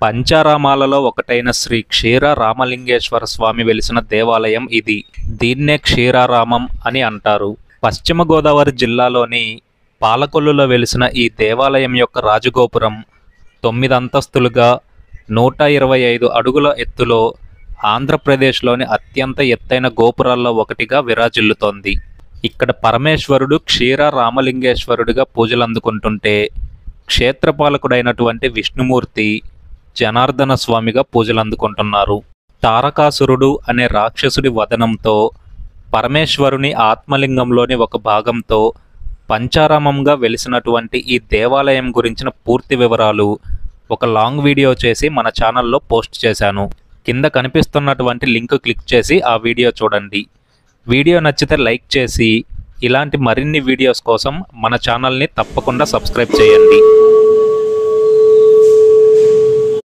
పంచారామాలలో ఒకటైన శ్రీ క్షీర రామలింగేశ్వర స్వామి వెలిసిన దేవాలయం ఇది. దీన్నే క్షీరారామం అని అంటారు. పశ్చిమ గోదావరి జిల్లాలోని పాలకొల్లులో వెలిసిన ఈ దేవాలయం యొక్క రాజగోపురం 9 అంతస్తులుగా 125 అడుగుల ఎత్తులో ఆంధ్రప్రదేశ్లోని అత్యంత ఎత్తైన గోపురాల్లో ఒకటిగా విరాజిల్లుతోంది. ఇక్కడ పరమేశ్వరుడు క్షీర రామలింగేశ్వరుడిగా పూజలందుకుంటుంటే, క్షేత్రపాలకుడైనటువంటి విష్ణుమూర్తి జనార్దన స్వామిగా పూజలందుకుంటున్నారు. తారకాసురుడు అనే రాక్షసుడి వదనంతో పరమేశ్వరుని ఆత్మలింగంలోని ఒక భాగంతో పంచారామంగా వెలిసినటువంటి ఈ దేవాలయం గురించిన పూర్తి వివరాలు ఒక లాంగ్ వీడియో చేసి మన ఛానల్లో పోస్ట్ చేశాను. కింద కనిపిస్తున్నటువంటి లింక్ క్లిక్ చేసి ఆ వీడియో చూడండి. వీడియో నచ్చితే లైక్ చేసి ఇలాంటి మరిన్ని వీడియోస్ కోసం మన ఛానల్ని తప్పకుండా సబ్స్క్రైబ్ చేయండి.